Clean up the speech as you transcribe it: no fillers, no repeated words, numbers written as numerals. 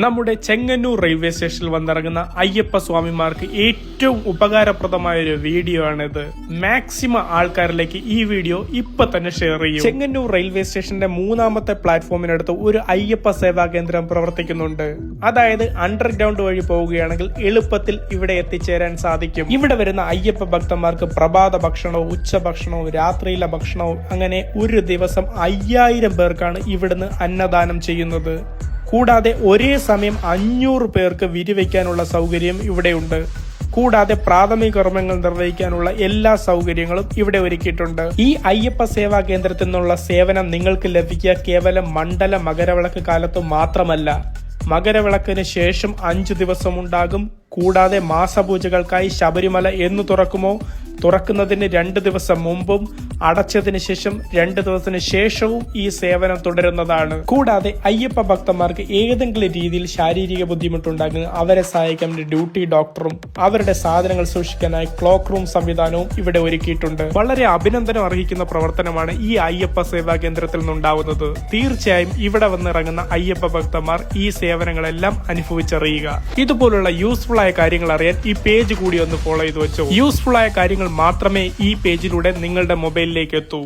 നമ്മുടെ ചെങ്ങന്നൂർ റെയിൽവേ സ്റ്റേഷനിൽ വന്നിറങ്ങുന്ന അയ്യപ്പ സ്വാമിമാർക്ക് ഏറ്റവും ഉപകാരപ്രദമായ ഒരു വീഡിയോ ആണിത്. മാക്സിമം ആൾക്കാരിലേക്ക് ഈ വീഡിയോ ഇപ്പൊ തന്നെ ഷെയർ ചെയ്യും. ചെങ്ങന്നൂർ റെയിൽവേ സ്റ്റേഷന്റെ 3ാമത്തെ പ്ലാറ്റ്ഫോമിനടുത്ത് ഒരു അയ്യപ്പ സേവാ കേന്ദ്രം പ്രവർത്തിക്കുന്നുണ്ട്. അതായത് അണ്ടർഗ്രൗണ്ട് വഴി പോവുകയാണെങ്കിൽ എളുപ്പത്തിൽ ഇവിടെ എത്തിച്ചേരാൻ സാധിക്കും. ഇവിടെ വരുന്ന അയ്യപ്പ ഭക്തന്മാർക്ക് പ്രഭാത ഭക്ഷണവും ഉച്ചഭക്ഷണവും രാത്രിയിലെ ഭക്ഷണവും അങ്ങനെ ഒരു ദിവസം 5000 പേർക്കാണ് ഇവിടുന്ന് അന്നദാനം ചെയ്യുന്നത്. കൂടാതെ ഒരേ സമയം 500 പേർക്ക് വിരിവയ്ക്കാനുള്ള സൗകര്യം ഇവിടെയുണ്ട്. കൂടാതെ പ്രാഥമിക കർമ്മങ്ങൾ നിർവഹിക്കാനുള്ള എല്ലാ സൗകര്യങ്ങളും ഇവിടെ ഒരുക്കിയിട്ടുണ്ട്. ഈ അയ്യപ്പ സേവാ കേന്ദ്രത്തിൽ നിന്നുള്ള സേവനം നിങ്ങൾക്ക് ലഭിക്കുക കേവലം മണ്ഡല മകരവിളക്ക് കാലത്തു മാത്രമല്ല, മകരവിളക്കിന് ശേഷം 5 ദിവസം ഉണ്ടാകും. കൂടാതെ മാസപൂജകൾക്കായി ശബരിമല എന്ന് തുറക്കുമോ തുറക്കുന്നതിന് 2 ദിവസം മുമ്പും അടച്ചതിന് ശേഷം 2 ദിവസത്തിന് ശേഷവും ഈ സേവനം തുടരുന്നതാണ്. കൂടാതെ അയ്യപ്പ ഭക്തന്മാർക്ക് ഏതെങ്കിലും രീതിയിൽ ശാരീരിക ബുദ്ധിമുട്ടുണ്ടാകുന്ന അവരെ സഹായിക്കാൻ ഡ്യൂട്ടി ഡോക്ടറും അവരുടെ സാധനങ്ങൾ സൂക്ഷിക്കാനായി ക്ലോക്ക് റൂം സംവിധാനവും ഇവിടെ ഒരുക്കിയിട്ടുണ്ട്. വളരെ അഭിനന്ദനം അർഹിക്കുന്ന പ്രവർത്തനമാണ് ഈ അയ്യപ്പ സേവാ കേന്ദ്രത്തിൽ നിന്നുണ്ടാവുന്നത്. തീർച്ചയായും ഇവിടെ വന്നിറങ്ങുന്ന അയ്യപ്പ ഭക്തന്മാർ ഈ സേവനങ്ങളെല്ലാം അനുഭവിച്ചറിയുക. ഇതുപോലുള്ള യൂസ്ഫുൾ ആയ കാര്യങ്ങൾ അറിയാൻ ഈ പേജ് കൂടി ഒന്ന് ഫോളോ ചെയ്ത് വെച്ചോ. യൂസ്ഫുൾ ആയ കാര്യങ്ങൾ മാത്രമേ ഈ പേജിലൂടെ നിങ്ങളുടെ മൊബൈലിലേക്ക് എത്തൂ.